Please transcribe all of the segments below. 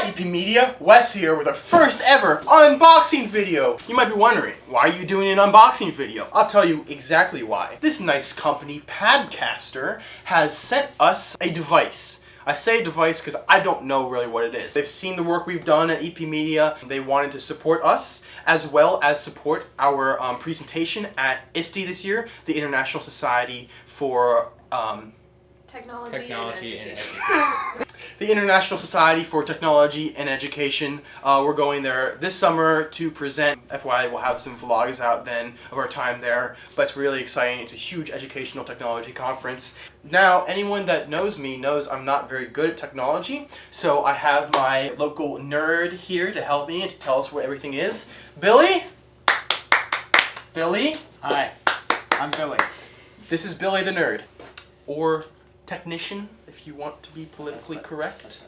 Hi EP Media, Wes here with our first ever unboxing video. You might be wondering, why are you doing an unboxing video? I'll tell you exactly why. This nice company, Padcaster, has sent us a device. I say device because I don't know really what it is. They've seen the work we've done at EP Media. They wanted to support us as well as support our presentation at ISTE this year, the International Society for Technology and Education. The International Society for Technology and Education. We're going there this summer to present. FYI, we'll have some vlogs out then of our time there, but it's really exciting. It's a huge educational technology conference. Now, anyone that knows me knows I'm not very good at technology, so I have my local nerd here to help me and to tell us what everything is. Billy? Billy? Hi, I'm Billy. This is Billy the nerd. Or technician, if you want to be politically correct.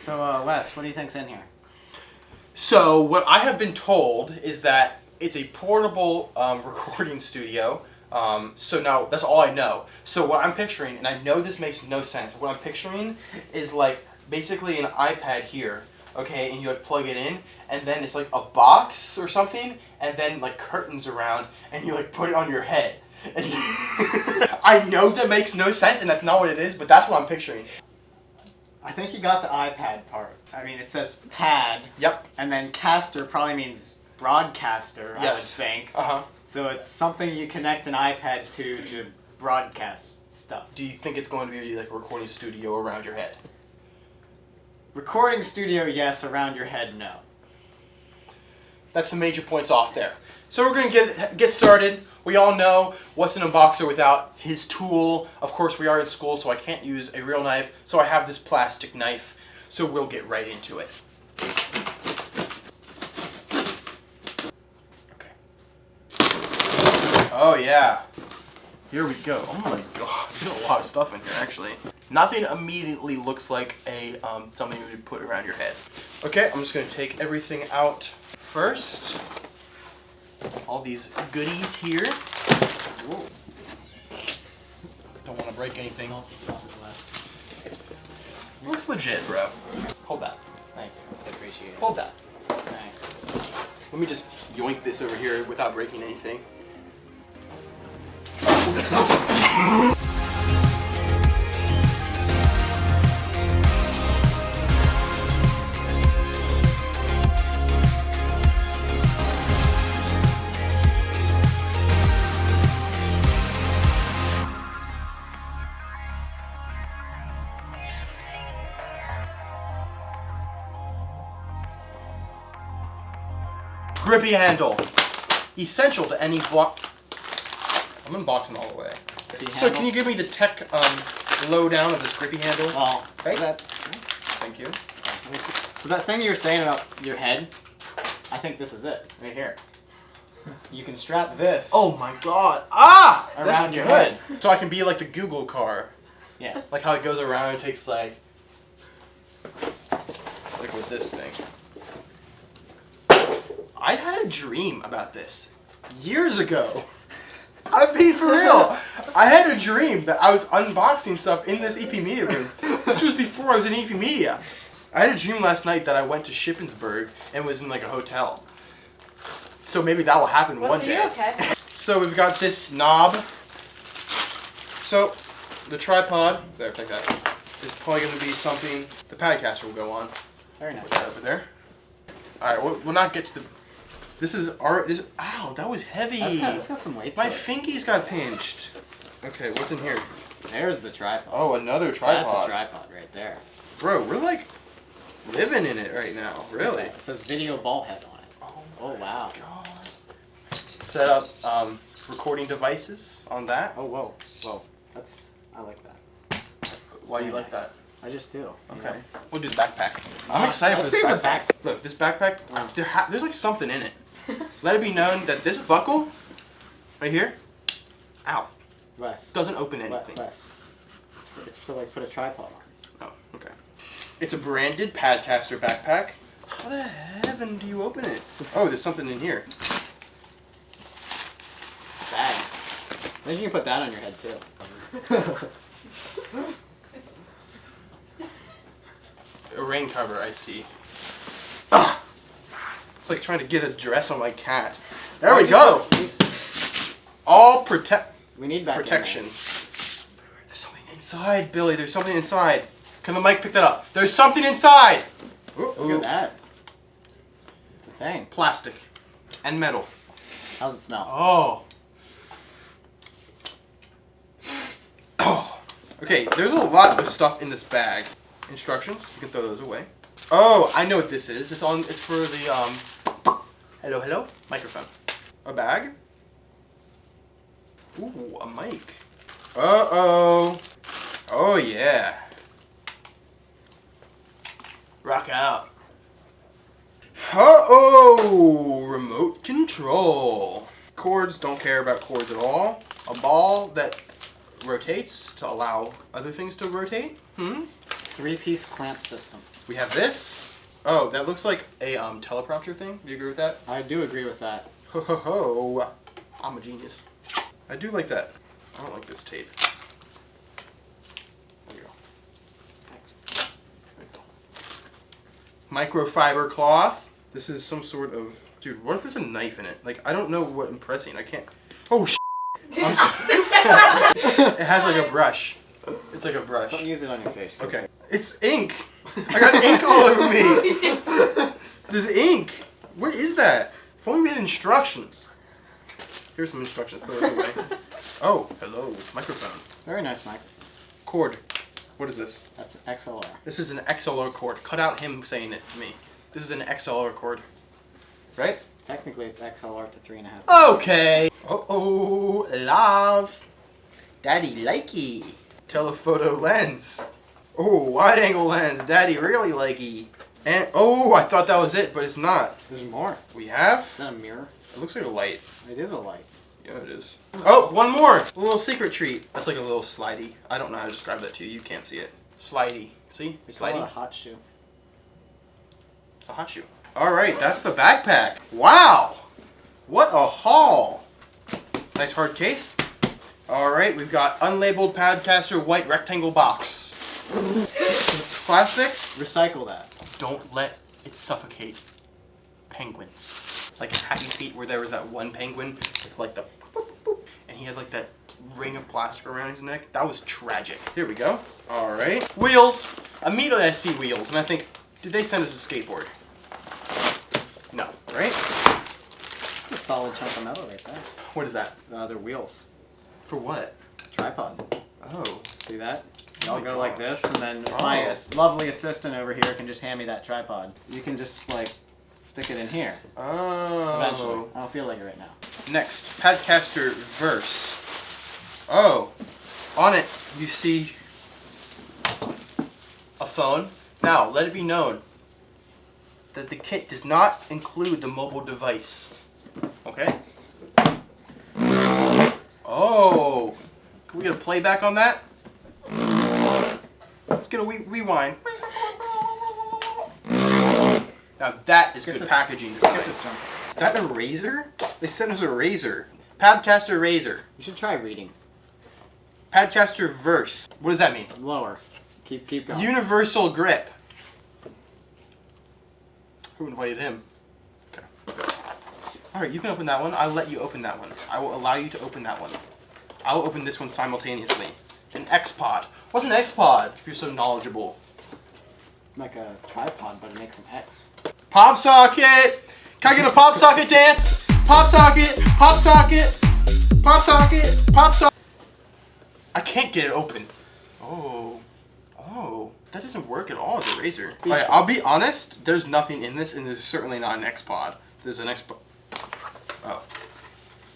So, Wes, what do you think's in here? So, what I have been told is that it's a portable recording studio. So now, that's all I know. So what I'm picturing, and I know this makes no sense, what I'm picturing is like basically an iPad here, okay, and you like plug it in, and then it's like a box or something, and then like curtains around, and you like put it on your head. I know that makes no sense, and that's not what it is, but that's what I'm picturing. I think you got the iPad part. I mean, it says pad. Yep. And then caster probably means broadcaster, I would Yes. think. Uh-huh. So it's something you connect an iPad to broadcast stuff. Do you think it's going to be like a recording studio around your head? Recording studio, yes. Around your head, no. That's the major points off there. So we're going to get started. We all know what's an unboxer without his tool. Of course, we are in school, so I can't use a real knife. So I have this plastic knife. So we'll get right into it. Okay. Oh yeah. Here we go. Oh my god. There's a lot of stuff in here, actually. Nothing immediately looks like a something you would put around your head. Okay, I'm just going to take everything out first. All these goodies here. Whoa. Don't want to break anything. Looks legit, bro. Hold that. Thank you. I appreciate it. Hold that. Thanks. Let me just yoink this over here without breaking anything. Grippy handle. Essential to any vlog. I'm unboxing all the way. So can you give me the tech lowdown of this grippy handle? Well, Right? Thank you. So that thing you were saying about your head, I think this is it, right here. You can strap this. Oh my god. Ah! Around That's your good. head. So I can be like the Google car. Yeah. Like how it goes around and takes like with this thing. I had a dream about this years ago. I'm being for real. I had a dream that I was unboxing stuff in this EP Media room. This was before I was in EP Media. I had a dream last night that I went to Shippensburg and was in like a hotel. So maybe that will happen one day. You okay? So we've got this knob. So the tripod, there, take that, is probably going to be something the Padcaster will go on. Very nice. Put that over there. Alright, we'll not get to the... This is our... Ow, that was heavy. That's got some weight to My it. fingies got pinched. Okay, what's in here? There's the tripod. Oh, another tripod. That's a tripod right there. Bro, we're like living in it right now. Really? It says video ball head on it. Oh wow. God. Set up recording devices on that. Oh whoa. Whoa. I like that. Why do you like that? I just do. Okay. We'll do the backpack. I'm excited for let's this save backpack. the back. Look, this backpack, there's like something in it. Let it be known that this buckle, right here, ow, Wes. doesn't open anything. Wes. It's for like put a tripod on. Oh, okay. It's a branded Padcaster backpack. How the heaven do you open it? Oh, there's something in here. It's a bag. Maybe you can put that on your head too. A rain cover, I see. Ah! It's like trying to get a dress on my cat. There we go. All We need back protection. There's something inside, Billy. There's something inside. Can the mic pick that up? There's something inside. Look at that. It's a thing. Plastic and metal. How's it smell? Oh. Oh. Okay, there's a lot of stuff in this bag. Instructions. You can throw those away. Oh, I know what this is. It's for the hello microphone. A bag. Ooh, a mic. Uh-oh. Oh, yeah. Rock out. Uh-oh. Remote control. Cords, don't care about cords at all. A ball that rotates to allow other things to rotate. 3-piece clamp system. We have this. Oh, that looks like a teleprompter thing. Do you agree with that? I do agree with that. Ho ho ho. I'm a genius. I do like that. I don't like this tape. There you go. There you go. Microfiber cloth. This is some sort of... Dude, what if there's a knife in it? Like, I don't know what I'm pressing. I can't... Oh, I'm sorry. It has like a brush. It's like a brush. Don't use it on your face. Okay. It's ink. I got ink all over me. There's ink. What is that? If only we had instructions. Here's some instructions. Throw those away. Oh, hello. Microphone. Very nice mic. Cord. What is this? That's an XLR. This is an XLR cord. Cut out him saying it to me. This is an XLR cord. Right? Technically, it's XLR to 3.5. Okay. Uh-oh. Love. Daddy likey. Telephoto lens. Oh, wide angle lens. Daddy really likey. And, oh, I thought that was it, but it's not. There's more. We have? Is that a mirror? It looks like a light. It is a light. Yeah, it is. Oh, one more. A little secret treat. That's like a little slidey. I don't know how to describe that to you. You can't see it. Slidey. See? We call it a Slidey. hot shoe. It's a hot shoe. All right, that's the backpack. Wow. What a haul. Nice hard case. All right, we've got unlabeled Padcaster white rectangle box. Plastic. Recycle that. Don't let it suffocate penguins. Like in Happy Feet where there was that one penguin with like the boop, boop, boop, and he had like that ring of plastic around his neck. That was tragic. Here we go. All right. Wheels. Immediately I see wheels and I think, did they send us a skateboard? No, right? It's a solid chunk of metal right there. What is that? They're wheels. For what? Tripod. Oh. See that? Oh I'll my go like gosh. this, and then Oh. my lovely assistant over here can just hand me that tripod. You can just, like, stick it in here. Oh. Eventually. I don't feel like it right now. Next, Padcaster Verse. Oh. On it, you see a phone. Now, let it be known that the kit does not include the mobile device. Okay? Oh. Can we get a playback on that? Let's get a rewind. Now that is good packaging design. Get this junk. Is that a razor? They sent us a razor. Padcaster razor. You should try reading. Padcaster Verse. What does that mean? Lower. Keep going. Universal grip. Who invited him? Okay. Alright, you can open that one. I'll let you open that one. I will allow you to open that one. I'll open this one simultaneously. An X-Pod. What's an X-Pod, if you're so knowledgeable? Like a tripod, but it makes an X. Pop socket! Can I get a pop socket dance? Pop socket! Pop socket! Pop socket! Pop socket! I can't get it open. Oh. Oh. That doesn't work at all as a razor. Alright, I'll be honest. There's nothing in this, and there's certainly not an X-Pod. There's an X-Pod. Oh.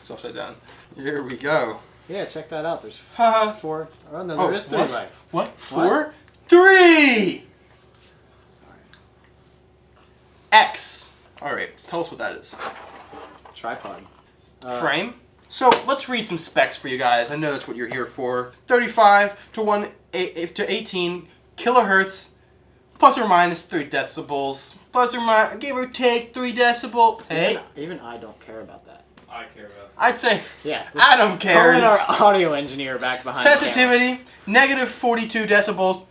It's upside down. Here we go. Yeah, check that out. There's Haha. 4. Oh, no, Oh, there is 3 what? lights. What? 4? 3! Sorry. X. Alright, tell us what that is. Tripod. Frame. So let's read some specs for you guys. I know that's what you're here for. 35 to 18 kilohertz, plus or minus 3 decibels, plus or minus, give or take 3 decibel. Hey, Even I don't care about that. I care about that. I'd say Yeah. Adam cares. Calling our audio engineer back behind the camera. Sensitivity, negative 42 decibels.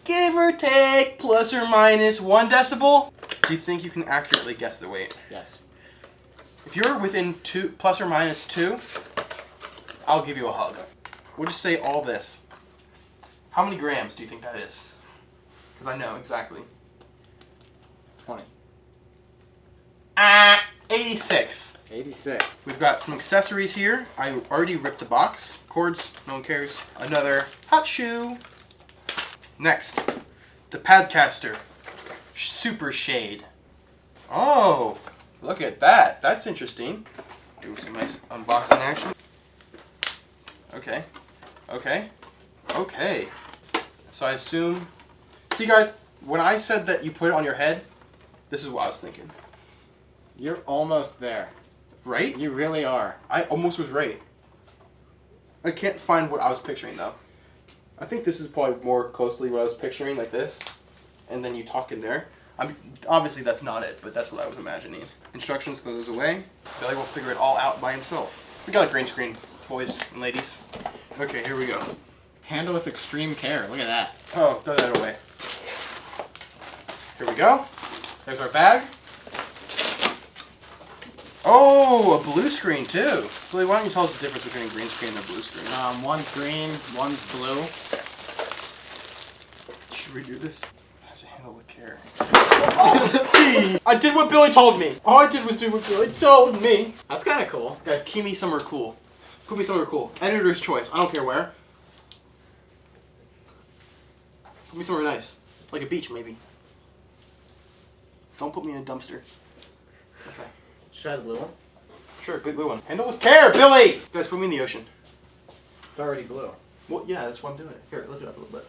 give or take, plus or minus 1 decibel. Do you think you can accurately guess the weight? Yes. If you're within plus or minus 2, I'll give you a hug. We'll just say all this. How many grams do you think that is? Because I know exactly. 20. 86. 86. We've got some accessories here. I already ripped the box. Cords, no one cares. Another hot shoe. Next, the Padcaster Super Shade. Oh, look at that. That's interesting. Do some nice unboxing action. Okay, okay, okay. So I assume... See guys, when I said that you put it on your head, this is what I was thinking. You're almost there. Right? You really are. I almost was right. I can't find what I was picturing though. I think this is probably more closely what I was picturing, like this. And then you talk in there. I mean, obviously that's not it, but that's what I was imagining. Instructions, throw those away. Billy will figure it all out by himself. We got a green screen, boys and ladies. Okay, here we go. Handle with extreme care. Look at that. Oh, throw that away. Here we go. There's our bag. Oh, a blue screen too. Billy, why don't you tell us the difference between a green screen and a blue screen? One's green, one's blue. Should we do this? I have to handle with care. I did what Billy told me. All I did was do what Billy told me. That's kind of cool. Guys, keep me somewhere cool. Put me somewhere cool. Editor's choice. I don't care where. Put me somewhere nice. Like a beach, maybe. Don't put me in a dumpster. Okay. Try the blue one. Sure, big blue one. Handle with care, Billy! Guys, put me in the ocean. It's already blue. Well, yeah, that's why I'm doing it. Here, lift it up a little bit.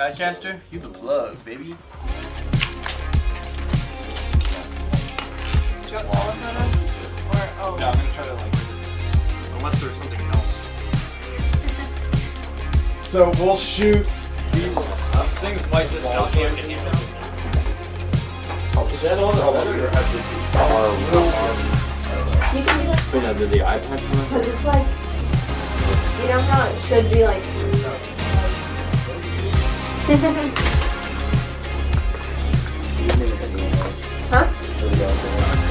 Padcaster, you the plug, baby. Do you want walnuts on us? Or, oh. No, I'm gonna try to unless there's something else. So we'll shoot these. Things might just not be able to handle. Is that on the other? You can do that Did the iPad come because it's like, you know how it should be like. Huh?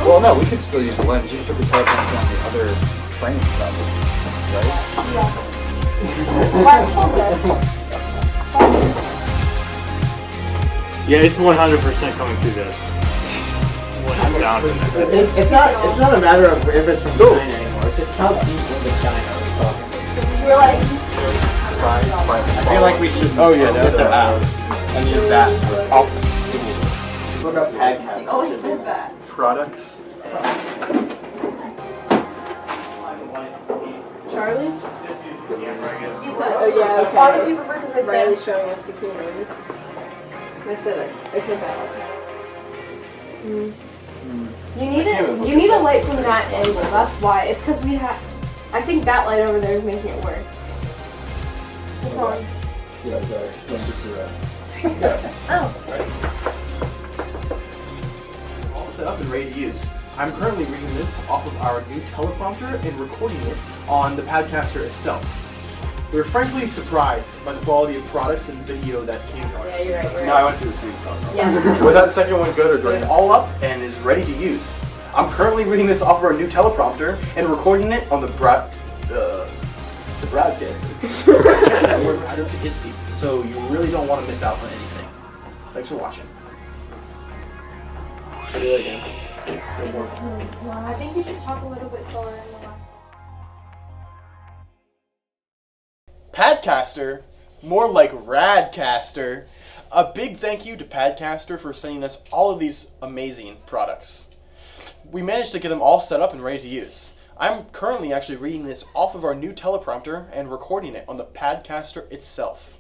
Well, no, we could still use the lens. You can put the telephone on the other frame, probably. Right? Yeah. Right, hold it. Yeah, it's 100% coming through this. I'm down for that. It's not a matter of if it's from China anymore. It's just how deep into China are we talking. You're like. I feel like we should. Oh, yeah, get that out and use that. Look up You Padcaster. always said that. Products. Charlie? You said, oh yeah, okay. All the paper versions right Riley showing up to humans. I said it. Okay, bad. You need a light from that angle. That's why. It's because we have. I think that light over there is making it worse. It's on. Yeah, sorry. Let's just do that. Oh. All set up and ready to use. I'm currently reading this off of our new teleprompter and recording it on the Padcaster itself. We were frankly surprised by the quality of products and video that came from it. Yeah, you're right. No, I went through the same process. Yeah. Was that second one good or do it all up and is ready to use? I'm currently reading this off of our new teleprompter and recording it on the broadcaster. So you really don't want to miss out on anything. Thanks for watching. Should I do that again? One more. Well, I think you should talk a little bit slower in the last. Padcaster, more like Radcaster. A big thank you to Padcaster for sending us all of these amazing products. We managed to get them all set up and ready to use. I'm currently actually reading this off of our new teleprompter and recording it on the Padcaster itself.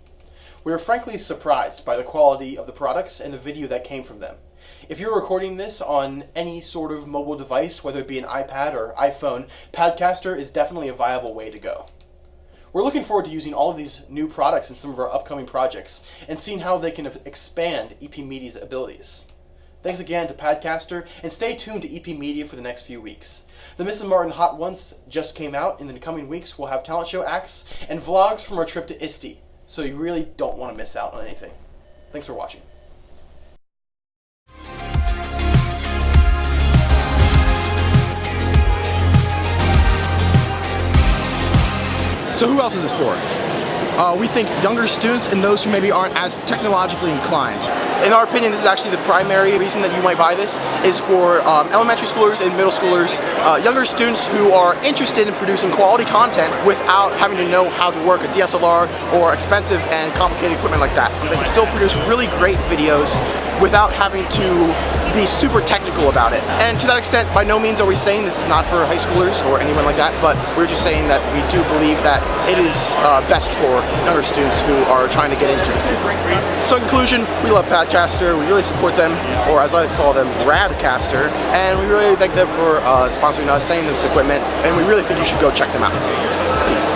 We are frankly surprised by the quality of the products and the video that came from them. If you're recording this on any sort of mobile device, whether it be an iPad or iPhone, Padcaster is definitely a viable way to go. We're looking forward to using all of these new products in some of our upcoming projects and seeing how they can expand EP Media's abilities. Thanks again to Padcaster, and stay tuned to EP Media for the next few weeks. The Mrs. Martin Hot Ones just came out. In the coming weeks, we'll have talent show acts and vlogs from our trip to ISTE, so you really don't want to miss out on anything. Thanks for watching. So who else is this for? We think younger students and those who maybe aren't as technologically inclined. In our opinion, this is actually the primary reason that you might buy this, is for elementary schoolers and middle schoolers, younger students who are interested in producing quality content without having to know how to work a DSLR or expensive and complicated equipment like that. They can still produce really great videos without having to be super technical about it. And to that extent, by no means are we saying this is not for high schoolers or anyone like that, but we're just saying that we do believe that it is best for younger students who are trying to get into the field. So in conclusion, we love Padcaster, we really support them, or as I call them, Radcaster, and we really thank them for sponsoring us, sending this equipment, and we really think you should go check them out. Peace.